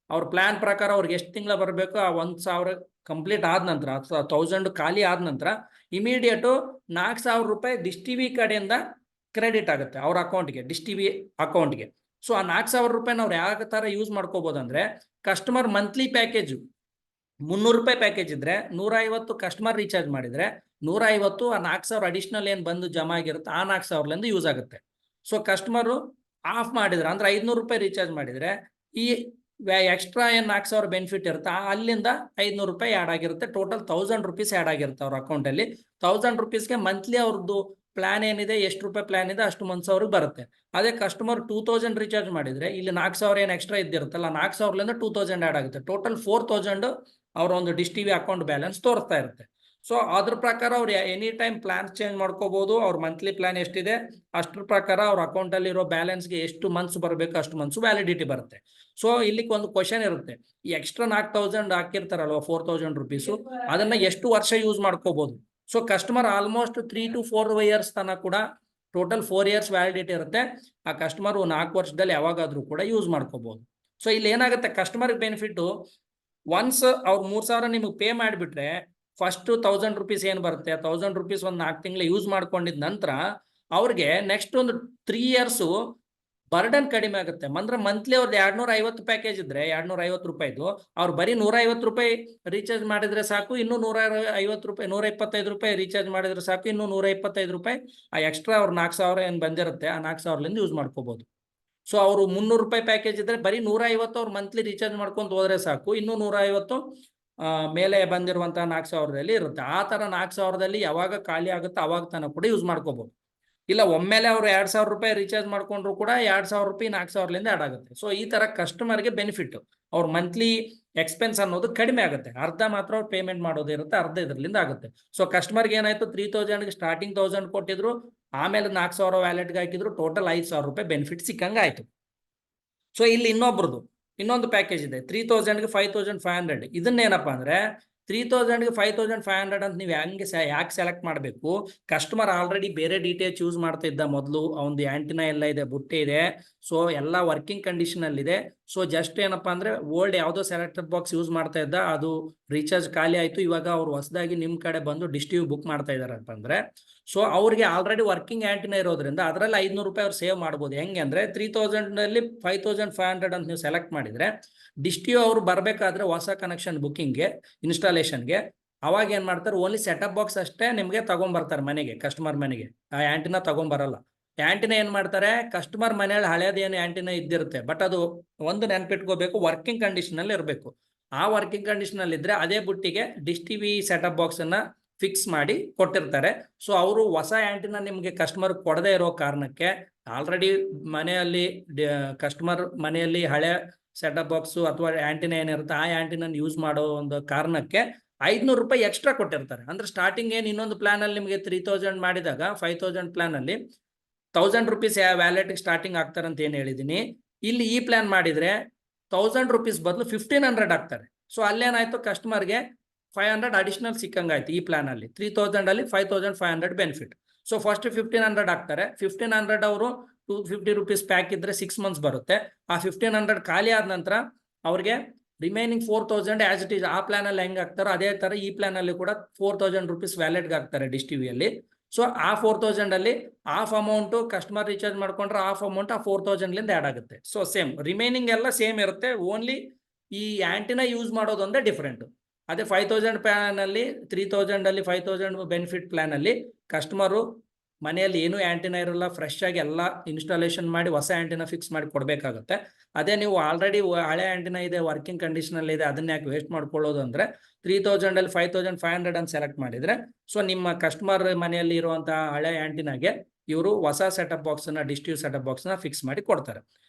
ಅವ್ರ ಪ್ಲಾನ್ ಪ್ರಕಾರ ಅವ್ರಿಗೆ ಎಷ್ಟು ತಿಂಗಳ ಬರಬೇಕು, ಆ 1,000 ಕಂಪ್ಲೀಟ್ ಆದ ನಂತರ 1,000 ಖಾಲಿ ಆದ ನಂತರ ಇಮಿಡಿಯೇಟು 4,000 ರೂಪಾಯಿ ಡಿಶ್ ಟಿವಿ ಕಡೆಯಿಂದ ಕ್ರೆಡಿಟ್ ಆಗುತ್ತೆ ಅವ್ರ ಅಕೌಂಟ್ಗೆ, ಡಿಶ್ ಟಿವಿ ಅಕೌಂಟ್ಗೆ. ಸೊ ಆ 4,000 ರೂಪಾಯಿನ ಅವ್ರು ಯಾವ ತರ ಯೂಸ್ ಮಾಡ್ಕೋಬಹುದು ಅಂದ್ರೆ, ಕಸ್ಟಮರ್ ಮಂತ್ಲಿ ಪ್ಯಾಕೇಜು 300 ರೂಪಾಯಿ ಪ್ಯಾಕೇಜ್ ಇದ್ರೆ 150 ಕಸ್ಟಮರ್ ರೀಚಾರ್ಜ್ ಮಾಡಿದ್ರೆ 150 ಆ 4,000 ಅಡಿಷನಲ್ ಏನ್ ಬಂದು ಜಮಾ ಆಗಿರುತ್ತೆ ಆ 4,000 ಯೂಸ್ ಆಗುತ್ತೆ. ಸೊ ಕಸ್ಟಮರು ಆಫ್ ಮಾಡಿದ್ರೆ ಅಂದ್ರೆ 500 ರೂಪಾಯಿ ರೀಚಾರ್ಜ್ ಮಾಡಿದ್ರೆ ಈ ಎಕ್ಸ್ಟ್ರಾ ಏನು 4,000 ಬೆನಿಫಿಟ್ ಇರುತ್ತೆ ಅಲ್ಲಿಂದ 500 ರೂಪಾಯಿ ಆ್ಯಡ್ ಆಗಿರುತ್ತೆ. ಟೋಟಲ್ 1000 ರೂಪೀಸ್ ಆ್ಯಡ್ ಆಗಿರುತ್ತೆ ಅವ್ರ ಅಕೌಂಟಲ್ಲಿ. 1000 ರೂಪೀಸ್ಗೆ ಮಂತ್ಲಿ ಅವ್ರದ್ದು ಪ್ಲಾನ್ ಏನಿದೆ, ಎಷ್ಟು ರೂಪಾಯಿ ಪ್ಲಾನ್ ಇದೆ ಅಷ್ಟು ಮಂತ್ಸ್ ಅವ್ರಿಗೆ ಬರುತ್ತೆ. ಅದೇ ಕಸ್ಟಮರ್ 2000 ರೀಚಾರ್ಜ್ ಮಾಡಿದ್ರೆ ಇಲ್ಲಿ 4,000 ಏನು ಎಕ್ಸ್ಟ್ರಾ ಇದ್ದಿರುತ್ತಲ್ಲ, 4,000ಲಿಂದ 2000 ಆ್ಯಡ್ ಆಗುತ್ತೆ. ಟೋಟಲ್ 4000 ಅವರ ಒಂದು ಡಿಶ್ ಟಿವಿ ಅಕೌಂಟ್ ಬ್ಯಾಲೆನ್ಸ್ ತೋರಿಸ್ತಾ ಇರುತ್ತೆ. ಸೊ ಅದ್ರ ಪ್ರಕಾರ ಅವ್ರು ಎನಿ ಟೈಮ್ ಪ್ಲಾನ್ ಚೇಂಜ್ ಮಾಡ್ಕೋಬಹುದು. ಅವ್ರ ಮಂತ್ಲಿ ಪ್ಲಾನ್ ಎಷ್ಟಿದೆ ಅಷ್ಟ್ರ ಪ್ರಕಾರ ಅವ್ರ ಅಕೌಂಟಲ್ಲಿ ಇರೋ ಬ್ಯಾಲೆನ್ಸ್ಗೆ ಎಷ್ಟು ಮಂತ್ಸ್ ಬರಬೇಕು ಅಷ್ಟು ಮಂತ್ಸ್ ವ್ಯಾಲಿಡಿಟಿ ಬರುತ್ತೆ. ಸೊ ಇಲ್ಲಿ ಒಂದು ಕ್ವಶನ್ ಇರುತ್ತೆ, ಈ ಎಕ್ಸ್ಟ್ರಾ 4,000 ಹಾಕಿರ್ತಾರಲ್ವ 4,000 ರೂಪೀಸು, ಅದನ್ನ ಎಷ್ಟು ವರ್ಷ ಯೂಸ್ ಮಾಡ್ಕೋಬಹುದು. So customer almost 3 to 4 years ತನಕ ಕೂಡ, ಟೋಟಲ್ 4 years ವ್ಯಾಲಿಡಿಟಿ ಇರುತ್ತೆ. ಆ ಕಸ್ಟಮರ್ 4 ವರ್ಷದಲ್ಲಿ ಯಾವಾಗಾದ್ರೂ ಕೂಡ ಯೂಸ್ ಮಾಡ್ಕೋಬಹುದು. ಸೊ ಇಲ್ಲಿ ಏನಾಗುತ್ತೆ, ಕಸ್ಟಮರ್ ಬೆನಿಫಿಟ್ ಒನ್ಸ್ ಅವ್ರು 3,000 ನಿಮಗೆ ಪೇ ಮಾಡಿಬಿಟ್ರೆ ಫಸ್ಟ್ 1000 ರೂಪೀಸ್ ಏನು ಬರುತ್ತೆ, 1000 ರೂಪೀಸ್ ಒಂದು 4 ತಿಂಗಳು ಯೂಸ್ ಮಾಡ್ಕೊಂಡಿದ ನಂತರ ಅವ್ರಿಗೆ ನೆಕ್ಸ್ಟ್ ಒಂದು 3 years ಬರ್ಡನ್ ಕಡಿಮೆ ಆಗುತ್ತೆ. ಅಂದ್ರೆ ಮಂತ್ಲಿ ಅವ್ರದ್ದು 250 ಪ್ಯಾಕೇಜ್ ಇದ್ರೆ 250 ರೂಪಾಯಿದು ಅವ್ರು ಬರೀ 150 ರೂಪಾಯಿ ರೀಚಾರ್ಜ್ ಮಾಡಿದ್ರೆ ಸಾಕು. ಇನ್ನೂ 150 ರೂಪಾಯಿ 125 ರೂಪಾಯಿ ರೀಚಾರ್ಜ್ ಮಾಡಿದ್ರೆ ಸಾಕು. ಇನ್ನೂ 125 ರೂಪಾಯಿ ಆ ಎಕ್ಸ್ಟ್ರಾ ಅವ್ರು 4,000 ಏನು ಬಂದಿರುತ್ತೆ ಆ 4,000ಲಿಂದ ಯೂಸ್ ಮಾಡ್ಕೋಬಹುದು. ಸೊ ಅವರು 300 ರೂಪಾಯಿ ಪ್ಯಾಕೇಜ್ ಇದ್ರೆ ಬರೀ 150 ಅವ್ರು ಮಂತ್ಲಿ ರೀಚಾರ್ಜ್ ಮಾಡ್ಕೊಂಡು ಹೋದ್ರೆ ಸಾಕು. ಇನ್ನೂ 150 ಮೇಲೆ ಬಂದಿರುವಂತಹ 4,000ದಲ್ಲಿ ಇರುತ್ತೆ. ಆ ತರ 4,000ದಲ್ಲಿ ಯಾವಾಗ ಖಾಲಿ ಆಗುತ್ತೆ ಅವಾಗ ತನಕ ಕೂಡ ಯೂಸ್ ಮಾಡ್ಕೋಬಹುದು. ಇಲ್ಲ ಒಮ್ಮೆಲೆ ಅವ್ರು 2,000 ರೂಪಾಯಿ ರೀಚಾರ್ಜ್ ಮಾಡ್ಕೊಂಡ್ರು ಕೂಡ 2,000 ರೂಪಾಯಿ 4,000ಲಿಂದ ಆಡ್ ಆಗುತ್ತೆ. ಸೊ ಈ ತರ ಕಸ್ಟಮರ್ಗೆ ಬೆನಿಫಿಟ್, ಅವ್ರ ಮಂತ್ಲಿ ಎಕ್ಸ್ಪೆನ್ಸ್ ಅನ್ನೋದು ಕಡಿಮೆ ಆಗುತ್ತೆ. ಅರ್ಧ ಮಾತ್ರ ಅವ್ರು ಪೇಮೆಂಟ್ ಮಾಡೋದಿರುತ್ತೆ, ಅರ್ಧ ಇದರಿಂದ ಆಗುತ್ತೆ. ಸೊ ಕಸ್ಟಮರ್ಗೆ ಏನಾಯ್ತು, 3,000ಗೆ ಸ್ಟಾರ್ಟಿಂಗ್ 1000 ಕೊಟ್ಟಿದ್ರು, ಆಮೇಲೆ 4,000 ವ್ಯಾಲೆಟ್ಗೆ ಹಾಕಿದ್ರು, ಟೋಟಲ್ 5,000 ರೂಪಾಯಿ ಬೆನಿಫಿಟ್ ಸಿಕ್ಕಂಗೆ ಆಯ್ತು. ಸೊ ಇಲ್ಲಿ ಇನ್ನೊಂದು ಪ್ಯಾಕೇಜ್ ಇದೆ 3,000ಗೆ 5,500. ಇದನ್ನೇನಪ್ಪ ಅಂದ್ರೆ 3,000ಗೆ 5,500 ಅಂತ ನೀವು ಯಾಕೆ ಸೆಲೆಕ್ಟ್ ಮಾಡಬೇಕು, ಕಸ್ಟಮರ್ ಆಲ್ರೆಡಿ ಬೇರೆ DTH ಯೂಸ್ ಮಾಡ್ತಾ ಇದ್ದ ಮೊದಲು, ಅವನದು ಆಂಟಿನಾ ಎಲ್ಲ ಇದೆ, ಬುಟ್ಟೆ ಇದೆ, ಸೊ ಎಲ್ಲ ವರ್ಕಿಂಗ್ ಕಂಡೀಷನ್ ಅಲ್ಲಿ ಇದೆ. ಸೊ ಜಸ್ಟ್ ಏನಪ್ಪಾ ಅಂದ್ರೆ ಓಲ್ಡ್ ಯಾವುದೋ ಸೆಲೆಕ್ಟರ್ ಬಾಕ್ಸ್ ಯೂಸ್ ಮಾಡ್ತಾ ಇದ್ದ, ಅದು ರೀಚಾರ್ಜ್ ಖಾಲಿ ಆಯ್ತು. ಇವಾಗ ಅವ್ರು ಹೊಸದಾಗಿ ನಿಮ್ ಕಡೆ ಬಂದು ಡಿಶ್ ಟಿವಿ ಬುಕ್ ಮಾಡ್ತಾ ಇದಾರಪ್ಪ ಅಂದ್ರೆ, ಸೊ ಅವ್ರಿಗೆ ಆಲ್ರೆಡಿ ವರ್ಕಿಂಗ್ ಆಂಟಿನಾ ಇರೋದ್ರಿಂದ ಅದರಲ್ಲಿ 500 ರೂಪಾಯಿ ಅವ್ರು ಸೇವ್ ಮಾಡ್ಬೋದು. ಹೆಂಗೆ ಅಂದ್ರೆ 3,000ನಲ್ಲಿ 5,500 ಅಂತ ನೀವು ಸೆಲೆಕ್ಟ್ ಮಾಡಿದ್ರೆ ಡಿಶ್ ಟಿವಿ ಅವ್ರು ಬರಬೇಕಾದ್ರೆ ಹೊಸ ಕನೆಕ್ಷನ್ ಬುಕ್ಕಿಂಗ್ಗೆ, ಇನ್ಸ್ಟಾಲೇಷನ್ಗೆ, ಅವಾಗ ಏನ್ ಮಾಡ್ತಾರೆ, ಓನ್ಲಿ ಸೆಟಪ್ ಬಾಕ್ಸ್ ಅಷ್ಟೇ ನಿಮ್ಗೆ ತಗೊಂಡ್ಬರ್ತಾರೆ ಮನೆಗೆ, ಕಸ್ಟಮರ್ ಮನೆಗೆ. ಆ ಆಂಟಿನಾ ತಗೊಂಡ್ಬರಲ್ಲ. ಆಂಟಿನಾ ಏನ್ ಮಾಡ್ತಾರೆ, ಕಸ್ಟಮರ್ ಮನೆಯಲ್ಲಿ ಹಳೇದೇನು ಆಂಟಿನಾ ಇದ್ದಿರುತ್ತೆ, ಬಟ್ ಅದು ಒಂದು ನೆನ್ಪಿಟ್ಕೋಬೇಕು, ವರ್ಕಿಂಗ್ ಕಂಡೀಷನ್ ಅಲ್ಲಿ ಇರಬೇಕು. ಆ ವರ್ಕಿಂಗ್ ಕಂಡೀಷನ್ ಅಲ್ಲಿ ಇದ್ರೆ ಅದೇ ಬುಟ್ಟಿಗೆ ಡಿಶ್ ಟಿವಿ ಸೆಟಪ್ ಬಾಕ್ಸ್ ಅನ್ನ ಫಿಕ್ಸ್ ಮಾಡಿ ಕೊಟ್ಟಿರ್ತಾರೆ. ಸೊ ಅವರು ಹೊಸ ಆಂಟಿನಾ ನಿಮ್ಗೆ ಕಸ್ಟಮರ್ ಕೊಡದೇ ಇರೋ ಕಾರಣಕ್ಕೆ, ಆಲ್ರೆಡಿ ಮನೆಯಲ್ಲಿ ಕಸ್ಟಮರ್ ಮನೆಯಲ್ಲಿ ಹಳೆ ಸೆಟಪ್ ಬಾಕ್ಸ್ ಅಥವಾ ಆಂಟಿನಾ ಏನಿರುತ್ತೆ ಆ ಆಂಟಿನಾ ಯೂಸ್ ಮಾಡೋ ಒಂದು ಕಾರಣಕ್ಕೆ 500 ರೂಪಾಯಿ ಎಕ್ಸ್ಟ್ರಾ ಕೊಟ್ಟಿರ್ತಾರೆ. ಅಂದ್ರೆ ಸ್ಟಾರ್ಟಿಂಗ್ ಏನು ಇನ್ನೊಂದು ಪ್ಲಾನ್ ಅಲ್ಲಿ ನಿಮಗೆ 3,000 ಮಾಡಿದಾಗ 5,000 ಪ್ಲಾನ್ ಅಲ್ಲಿ 1,000 ರೂಪೀಸ್ ವ್ಯಾಲೆಟ್ ಸ್ಟಾರ್ಟಿಂಗ್ ಆಗ್ತಾರೆ ಅಂತ ಏನು ಹೇಳಿದೀನಿ, ಇಲ್ಲಿ ಈ ಪ್ಲಾನ್ ಮಾಡಿದ್ರೆ 1,000 ರೂಪೀಸ್ ಬದಲು 1,500 ಆಗ್ತಾರೆ. ಸೊ ಅಲ್ಲೇನಾಯ್ತು, ಕಸ್ಟಮರ್ಗೆ 500 ಅಡಿಷನಲ್ ಸಿಕ್ಕಂಗಾಯ್ತು. ಈ ಪ್ಲಾನ್ ಅಲ್ಲಿ 3,000 ಅಲ್ಲಿ 5,500 ಬೆನಿಫಿಟ್. ಸೊ ಫಸ್ಟ್ 1,500 ಆಗ್ತಾರೆ. 1,500 ಅವರು 250 ರೂಪೀಸ್ ಪ್ಯಾಕ್ ಇದ್ರೆ 6 ಮಂತ್ಸ್ ಬರುತ್ತೆ. ಆ 1,500 ಖಾಲಿ ಆದ ನಂತರ ಅವ್ರಿಗೆ ರಿಮೈನಿಂಗ್ 4,000 ಆಸ್ ಇಟ್ ಈಸ್ ಆ ಪ್ಲಾನ್ ಅಲ್ಲಿ ಹೆಂಗ್ ಆಗ್ತಾರೋ ಅದೇ ತರ ಈ ಪ್ಲಾನ್ ಅಲ್ಲಿ ಕೂಡ 4,000 ರೂಪೀಸ್ ವ್ಯಾಲೆಟ್ಗೆ ಹಾಕ್ತಾರೆ ಡಿಶ್ ಟಿವಿಯಲ್ಲಿ. ಸೊ ಆ 4,000 ಅಲ್ಲಿ ಹಾಫ್ ಅಮೌಂಟ್ ಕಸ್ಟಮರ್ ರೀಚಾರ್ಜ್ ಮಾಡ್ಕೊಂಡ್ರೆ ಹಾಫ್ ಅಮೌಂಟ್ ಆ 4,000ಲಿಂದ ಆಡ್ ಆಗುತ್ತೆ. ಸೊ ಸೇಮ್ ರಿಮೈನಿಂಗ್ ಎಲ್ಲ ಸೇಮ್ ಇರುತ್ತೆ, ಓನ್ಲಿ ಈ ಆಂಟಿನಾ ಯೂಸ್ ಮಾಡೋದೊಂದೇ ಡಿಫ್ರೆಂಟ್. ಅದೇ 5,000 ಪ್ಲಾನ್ ಅಲ್ಲಿ 3,000 ಅಲ್ಲಿ 5,000 ಬೆನಿಫಿಟ್ ಪ್ಲಾನ್ ಅಲ್ಲಿ ಕಸ್ಟಮರು ಮನೆಯಲ್ಲಿ ಏನು ಆಂಟಿನಾ ಇರಲ್ಲ, ಫ್ರೆಶ್ ಆಗಿ ಎಲ್ಲ ಇನ್ಸ್ಟಾಲೇಷನ್ ಮಾಡಿ ಹೊಸ ಆಂಟಿನಾ ಫಿಕ್ಸ್ ಮಾಡಿ ಕೊಡಬೇಕಾಗುತ್ತೆ. ಅದೇ ನೀವು ಆಲ್ರೆಡಿ ಹಳೆ ಆಂಟಿನಾ ಇದೆ, ವರ್ಕಿಂಗ್ ಕಂಡೀಷನ್ ಅಲ್ಲಿ ಇದೆ, ಅದನ್ನ ಯಾಕೆ ವೇಸ್ಟ್ ಮಾಡ್ಕೊಳ್ಳೋದು ಅಂದ್ರೆ 3,000 ಅಲ್ಲಿ 5,500 ಅಂತ ಸೆಲೆಕ್ಟ್ ಮಾಡಿದ್ರೆ, ಸೊ ನಿಮ್ಮ ಕಸ್ಟಮರ್ ಮನೆಯಲ್ಲಿ ಇರುವಂತಹ ಹಳೆ ಆಂಟಿನಾಗೆ ಇವರು ಹೊಸ ಸೆಟಪ್ ಬಾಕ್ಸ್ ನ, ಡಿಶ್ ಟಿವಿ ಸೆಟಪ್ ಬಾಕ್ಸ್ ನ ಫಿಕ್ಸ್ ಮಾಡಿ ಕೊಡ್ತಾರೆ.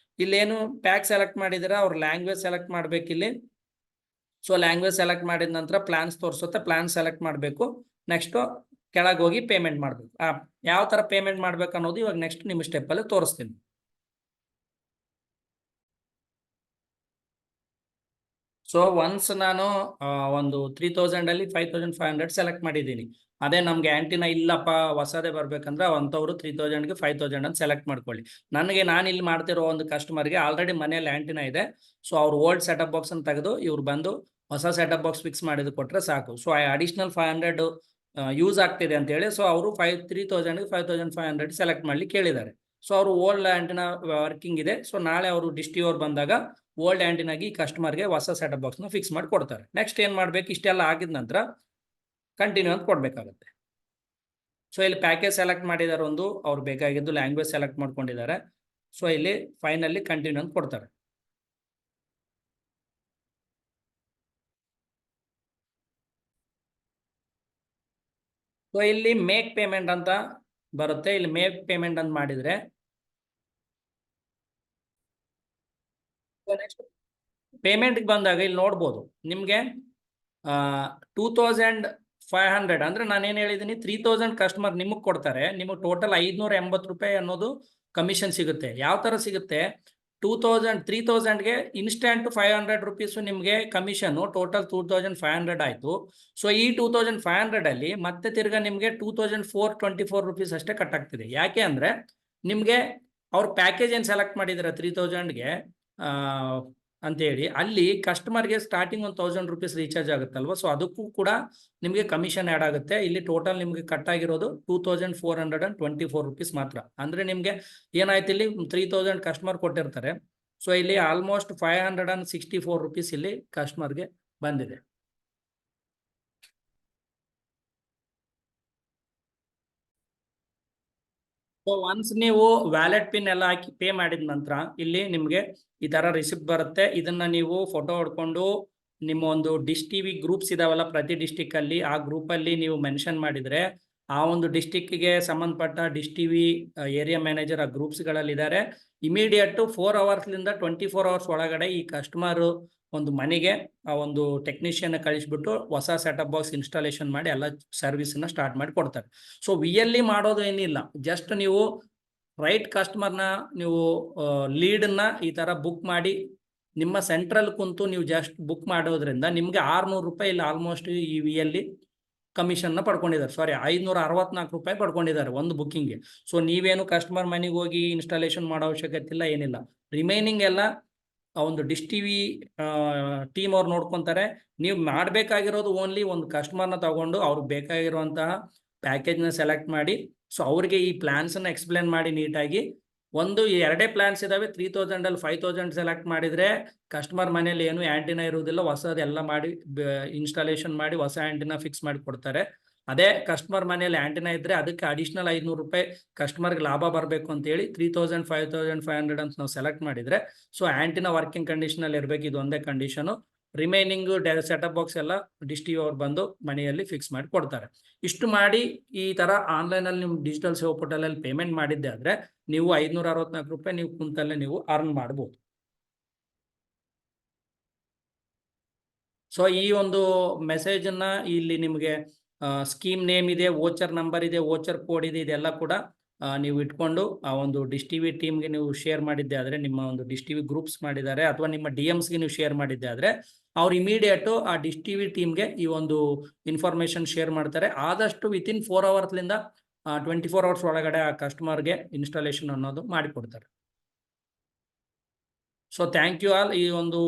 ಇಲ್ಲೇನು ಪ್ಯಾಕ್ ಸೆಲೆಕ್ಟ್ ಮಾಡಿದ್ರೆ ಅವ್ರ ಲ್ಯಾಂಗ್ವೇಜ್ ಸೆಲೆಕ್ಟ್ ಮಾಡ್ಬೇಕಿಲ್ಲಿ. ಸೊ ಲ್ಯಾಂಗ್ವೇಜ್ ಸೆಲೆಕ್ಟ್ ಮಾಡಿದ ನಂತರ ಪ್ಲಾನ್ಸ್ ತೋರಿಸುತ್ತೆ, ಪ್ಲಾನ್ ಸೆಲೆಕ್ಟ್ ಮಾಡಬೇಕು. ನೆಕ್ಸ್ಟ್ ಕೆಳಗೆ ಹೋಗಿ ಪೇಮೆಂಟ್ ಮಾಡಬೇಕು. ಯಾವ ತರ ಪೇಮೆಂಟ್ ಮಾಡ್ಬೇಕು ಅನ್ನೋದು ಇವಾಗ ನೆಕ್ಸ್ಟ್ ನಿಮ್ಮ ಸ್ಟೆಪ್ ಅಲ್ಲಿ ತೋರಿಸ್ತೀನಿ. ಸೊ ಒನ್ಸ್ ನಾನು ಒಂದು 3,000 ಅಲ್ಲಿ 5,500 ಸೆಲೆಕ್ಟ್ ಮಾಡಿದ್ದೀನಿ. ಅದೇ ನಮ್ಗೆ ಆಂಟಿನಾ ಇಲ್ಲಪ್ಪ ಹೊಸದೇ ಬರ್ಬೇಕಂದ್ರೆ ಅಂಥವ್ರು 3,000ಗೆ 5,000 ಅಂತ ಸೆಲೆಕ್ಟ್ ಮಾಡ್ಕೊಳ್ಳಿ. ನಾನು ಇಲ್ಲಿ ಮಾಡ್ತಿರೋ ಒಂದು ಕಸ್ಟಮರ್ಗೆ ಆಲ್ರೆಡಿ ಮನೆಯಲ್ಲಿ ಆಂಟಿನಾ ಇದೆ. ಸೊ ಅವ್ರು ಓಲ್ಡ್ ಸೆಟಪ್ ಬಾಕ್ಸ್ ಅನ್ನು ತೆಗೆದು ಇವ್ರು ಬಂದು ಹೊಸ ಸೆಟಪ್ ಬಾಕ್ಸ್ ಫಿಕ್ಸ್ ಮಾಡಿದ್ ಕೊಟ್ರೆ ಸಾಕು. ಸೊ ಅಡಿಷನಲ್ 500 ಯೂಸ್ ಆಗ್ತಿದೆ ಅಂತ ಹೇಳಿ, ಸೊ ಅವರು 3,000ಗೆ 5,500 ಸೆಲೆಕ್ಟ್ ಮಾಡ್ಲಿಕ್ಕೆ ಕೇಳಿದ್ದಾರೆ. ಸೊ ಅವರು ಓಲ್ಡ್ ಆಂಟಿನಾ ವರ್ಕಿಂಗ್ ಇದೆ. ಸೊ ನಾಳೆ ಅವರು ಡಿಶ್ ಟಿವಿ ಅವ್ರು ಬಂದಾಗ ಓಲ್ಡ್ ಆಂಟಿನಾಗಿ ಕಸ್ಟಮರ್ಗೆ ಹೊಸ ಸೆಟಪ್ ಬಾಕ್ಸ್ ನ ಫಿಕ್ಸ್ ಮಾಡಿ ಕೊಡ್ತಾರೆ. ನೆಕ್ಸ್ಟ್ ಏನ್ ಮಾಡ್ಬೇಕು, ಇಷ್ಟೆಲ್ಲ ಆಗಿದ ನಂತರ ಕಂಟಿನ್ಯೂ ಅಂತ ಕೊಡ್ಬೇಕಾಗುತ್ತೆ. ಸೊ ಇಲ್ಲಿ ಪ್ಯಾಕೇಜ್ ಸೆಲೆಕ್ಟ್ ಮಾಡಿದ್ದಾರೆ, ಒಂದು ಅವ್ರು ಬೇಕಾಗಿದ್ದು ಲ್ಯಾಂಗ್ವೇಜ್ ಸೆಲೆಕ್ಟ್ ಮಾಡ್ಕೊಂಡಿದ್ದಾರೆ. ಸೊ ಇಲ್ಲಿ ಫೈನಲಿ ಕಂಟಿನ್ಯೂ ಅಂತ ಕೊಡ್ತಾರೆ. ಸೊ ಇಲ್ಲಿ ಮೇಕ್ ಪೇಮೆಂಟ್ ಅಂತ ಬರುತ್ತೆ. ಇಲ್ಲಿ ಮೇಕ್ ಪೇಮೆಂಟ್ ಅಂತ ಮಾಡಿದ್ರೆ ನೆಕ್ಸ್ಟ್ ಪೇಮೆಂಟ್ಗೆ ಬಂದಾಗ ಇಲ್ಲಿ ನೋಡ್ಬೋದು ನಿಮಗೆ 2500 ಅಂದ್ರೆ ನಾನೇನು ಹೇಳಿದ್ದೀನಿ, 3000 ಕಸ್ಟಮರ್ ನಿಮಗೆ ಕೊಡ್ತಾರೆ, ನಿಮಗೆ ಟೋಟಲ್ 580 ರೂಪಾಯಿ ಅನ್ನೋದು ಕಮಿಷನ್ ಸಿಗುತ್ತೆ. ಯಾವ ತರ ಸಿಗುತ್ತೆ? 3000 ಇನ್ಸ್ಟೆಂಟ್ 500 ರೂಪೀಸ್ ನಿಮಗೆ ಕಮಿಷನ್, ಟೋಟಲ್ 2500 ಆಯ್ತು. ಸೊ ಈ 2500 ಅಲ್ಲಿ ಮತ್ತೆ ತಿರ್ಗಾ ನಿಮಗೆ 2424 ರೂಪೀಸ್ ಅಷ್ಟೇ ಕಟ್ ಆಗ್ತಿದೆ. ಯಾಕೆ ಅಂದ್ರೆ ನಿಮಗೆ ಅವ್ರ ಪ್ಯಾಕೇಜ್ ಏನು ಸೆಲೆಕ್ಟ್ ಮಾಡಿದ್ರೆ 3000ಗೆ ಅಂತೇಳಿ, ಅಲ್ಲಿ ಕಸ್ಟಮರ್ಗೆ ಸ್ಟಾರ್ಟಿಂಗ್ 1000 ರೂಪೀಸ್ ರೀಚಾರ್ಜ್ ಆಗುತ್ತಲ್ವ, ಸೊ ಅದಕ್ಕೂ ಕೂಡ ನಿಮಗೆ ಕಮಿಷನ್ ಆ್ಯಡ್ ಆಗುತ್ತೆ. ಇಲ್ಲಿ ಟೋಟಲ್ ನಿಮಗೆ ಕಟ್ ಆಗಿರೋದು 2424 ರೂಪೀಸ್ ಮಾತ್ರ. ಅಂದ್ರೆ ನಿಮಗೆ ಏನಾಯ್ತು, ಇಲ್ಲಿ 3000 ಕಸ್ಟಮರ್ ಕೊಟ್ಟಿರ್ತಾರೆ, ಸೊ ಇಲ್ಲಿ ಆಲ್ಮೋಸ್ಟ್ 564 ರೂಪೀಸ್ ಇಲ್ಲಿ ಕಸ್ಟಮರ್ಗೆ ಬಂದಿದೆ. ಸೊ ಒನ್ಸ್ ನೀವು ವ್ಯಾಲೆಟ್ ಪಿನ್ ಎಲ್ಲ ಹಾಕಿ ಪೇ ಮಾಡಿದ ನಂತರ ಇಲ್ಲಿ ನಿಮಗೆ ಈ ತರ ರಿಸಿಪ್ಟ್ ಬರುತ್ತೆ. ಇದನ್ನ ನೀವು ಫೋಟೋ ಹೊಡ್ಕೊಂಡು ನಿಮ್ಮ ಒಂದು ಡಿಶ್ ಟಿವಿ ಗ್ರೂಪ್ಸ್ ಇದಾವಲ್ಲ ಪ್ರತಿ ಡಿಸ್ಟಿಕ್ ಅಲ್ಲಿ, ಆ ಗ್ರೂಪ್ ಅಲ್ಲಿ ನೀವು ಮೆನ್ಷನ್ ಮಾಡಿದ್ರೆ ಆ ಒಂದು ಡಿಸ್ಟಿಕ್ಗೆ ಸಂಬಂಧಪಟ್ಟ ಡಿಶ್ ಟಿವಿ ಏರಿಯಾ ಮ್ಯಾನೇಜರ್ ಆ ಗ್ರೂಪ್ಸ್ ಗಳಲ್ಲಿ ಇದ್ದಾರೆ. ಇಮಿಡಿಯೇಟ್ 4 ಅವರ್ಸ್ಲಿಂದ 24 ಅವರ್ಸ್ ಒಳಗಡೆ ಈ ಕಸ್ಟಮರ್ ಒಂದು ಮನೆಗೆ ಆ ಒಂದು ಟೆಕ್ನಿಷಿಯನ್ ಕಳಿಸ್ಬಿಟ್ಟು ಹೊಸ ಸೆಟಪ್ ಬಾಕ್ಸ್ ಇನ್ಸ್ಟಾಲೇಷನ್ ಮಾಡಿ ಎಲ್ಲ ಸರ್ವಿಸ್ ನ ಸ್ಟಾರ್ಟ್ ಮಾಡಿ ಕೊಡ್ತಾರೆ. ಸೊ ವಿ ಮಾಡೋದು ಏನಿಲ್ಲ, ಜಸ್ಟ್ ನೀವು ರೈಟ್ ಕಸ್ಟಮರ್ನ ನೀವು ಲೀಡನ್ನ ಈ ತರ ಬುಕ್ ಮಾಡಿ ನಿಮ್ಮ ಸೆಂಟ್ರಲ್ ಕುಂತು ನೀವು ಜಸ್ಟ್ ಬುಕ್ ಮಾಡೋದ್ರಿಂದ ನಿಮ್ಗೆ 600 ರೂಪಾಯಿ ಇಲ್ಲಿ ಆಲ್ಮೋಸ್ಟ್ ಈ ವಿ ಕಮಿಷನ್ ನ ಪಡ್ಕೊಂಡಿದ್ದಾರೆ. ಸಾರಿ, 564 ರೂಪಾಯಿ ಪಡ್ಕೊಂಡಿದ್ದಾರೆ ಒಂದು ಬುಕ್ಕಿಂಗ್ಗೆ. ಸೊ ನೀವೇನು ಕಸ್ಟಮರ್ ಮನೆಗೆ ಹೋಗಿ ಇನ್ಸ್ಟಾಲೇಷನ್ ಮಾಡೋ ಅವಶ್ಯಕತೆ ಇಲ್ಲ, ಏನಿಲ್ಲ. ರಿಮೈನಿಂಗ್ ಎಲ್ಲ ಒಂದು ಡಿಶ್ ಟಿವಿ ಟೀಮ್ ಅವ್ರು ನೋಡ್ಕೊಂತಾರೆ. ನೀವು ಮಾಡಬೇಕಾಗಿರೋದು ಓನ್ಲಿ ಒಂದು ಕಸ್ಟಮರ್ನ ತಗೊಂಡು ಅವ್ರಿಗೆ ಬೇಕಾಗಿರುವಂತಹ ಪ್ಯಾಕೇಜ್ನ ಸೆಲೆಕ್ಟ್ ಮಾಡಿ, ಸೊ ಅವ್ರಿಗೆ ಈ ಪ್ಲಾನ್ಸನ್ನು ಎಕ್ಸ್ಪ್ಲೇನ್ ಮಾಡಿ ನೀಟಾಗಿ. ಒಂದು ಎರಡೇ ಪ್ಲಾನ್ಸ್ ಇದಾವೆ, 3000 5000 ಸೆಲೆಕ್ಟ್ ಮಾಡಿದ್ರೆ ಕಸ್ಟಮರ್ ಮನೇಲಿ ಏನು ಆಂಟಿನಾ ಇರುವುದಿಲ್ಲ, ಹೊಸದೆಲ್ಲ ಮಾಡಿ ಇನ್ಸ್ಟಾಲೇಷನ್ ಮಾಡಿ ಹೊಸ ಆಂಟಿನಾ ಫಿಕ್ಸ್ ಮಾಡಿ ಕೊಡ್ತಾರೆ. ಅದೇ ಕಸ್ಟಮರ್ ಮನೇಲಿ ಆಂಟಿನಾ ಇದ್ರೆ ಅದಕ್ಕೆ ಅಡಿಷನಲ್ 500 ರೂಪಾಯಿ ಕಸ್ಟಮರ್ಗೆ ಲಾಭ ಬರಬೇಕು ಅಂತ ಹೇಳಿ 3000 5500 ಅಂತ ನಾವು ಸೆಲೆಕ್ಟ್ ಮಾಡಿದ್ರೆ, ಸೊ ಆಂಟಿನಾ ವರ್ಕಿಂಗ್ ಕಂಡೀಷನ್ ಅಲ್ಲಿ ಇರಬೇಕು, ಇದು ಒಂದೇ ಕಂಡೀಷನ್. ರಿಮೈನಿಂಗ್ ಸೆಟಪ್ ಬಾಕ್ಸ್ ಎಲ್ಲ ಡಿಶ್ ಟಿವಿ ಅವ್ರು ಬಂದು ಮನೆಯಲ್ಲಿ ಫಿಕ್ಸ್ ಮಾಡಿ ಕೊಡ್ತಾರೆ. ಇಷ್ಟು ಮಾಡಿ ಈ ತರ ಆನ್ಲೈನ್ ಅಲ್ಲಿ ನಿಮ್ ಡಿಜಿಟಲ್ ಸೇವಾ ಪೋರ್ಟಲ್ ಅಲ್ಲಿ ಪೇಮೆಂಟ್ ಮಾಡಿದ್ದೆ ಆದ್ರೆ ನೀವು 564 ರೂಪಾಯಿ ನೀವು ಕುಂತಲ್ಲೇ ನೀವು ಅರ್ನ್ ಮಾಡಬಹುದು. ಸೊ ಈ ಒಂದು ಮೆಸೇಜ್ ಅನ್ನ ಇಲ್ಲಿ ನಿಮಗೆ ಸ್ಕೀಮ್ ನೇಮ್ ಇದೆ, ವೋಚರ್ ನಂಬರ್ ಇದೆ, ವೋಚರ್ ಕೋಡ್ ಇದೆ, ಇದೆಲ್ಲ ಕೂಡ ನೀವು ಇಟ್ಕೊಂಡು ಆ ಒಂದು ಡಿಶ್ ಟಿವಿ ಟೀಮ್ಗೆ ನೀವು ಶೇರ್ ಮಾಡಿದ್ದೆ ಆದ್ರೆ, ನಿಮ್ಮ ಒಂದು ಡಿಶ್ ಟಿವಿ ಗ್ರೂಪ್ಸ್ ಮಾಡಿದ್ದಾರೆ ಅಥವಾ ನಿಮ್ಮ ಡಿಎಮ್ಸ್ಗೆ ನೀವು ಶೇರ್ ಮಾಡಿದ್ದೆ ಆದ್ರೆ ಅವ್ರು ಇಮಿಡಿಯೇಟ್ ಆ ಡಿಶ್ ಟಿವಿ ಟೀಮ್ಗೆ ಈ ಒಂದು ಇನ್ಫಾರ್ಮೇಶನ್ ಶೇರ್ ಮಾಡ್ತಾರೆ. ಆದಷ್ಟು ವಿತಿನ್ 4 ಅವರ್ಸ್ಲಿಂದ 24 ಅವರ್ಸ್ ಒಳಗಡೆ ಆ ಕಸ್ಟಮರ್ಗೆ ಇನ್ಸ್ಟಾಲೇಷನ್ ಅನ್ನೋದು ಮಾಡಿಕೊಡ್ತಾರೆ. So thank you all. ಈ ಒಂದು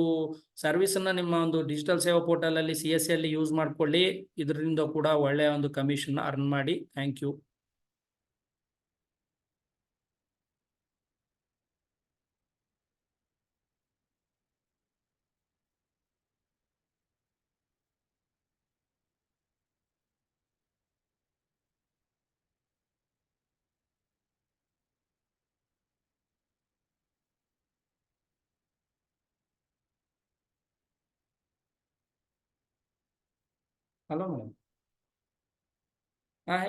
ಸರ್ವಿಸ್ ಅನ್ನ ನಿಮ್ಮ ಒಂದು ಡಿಜಿಟಲ್ ಸೇವಾ ಪೋರ್ಟಲ್ ಅಲ್ಲಿ CSC ಅಲ್ಲಿ ಯೂಸ್ ಮಾಡ್ಕೊಳ್ಳಿ. ಇದರಿಂದ ಕೂಡ ಒಳ್ಳೆಯ ಒಂದು ಕಮಿಷನ್ ಅರ್ನ್ ಮಾಡಿ. Thank you. Hello madam.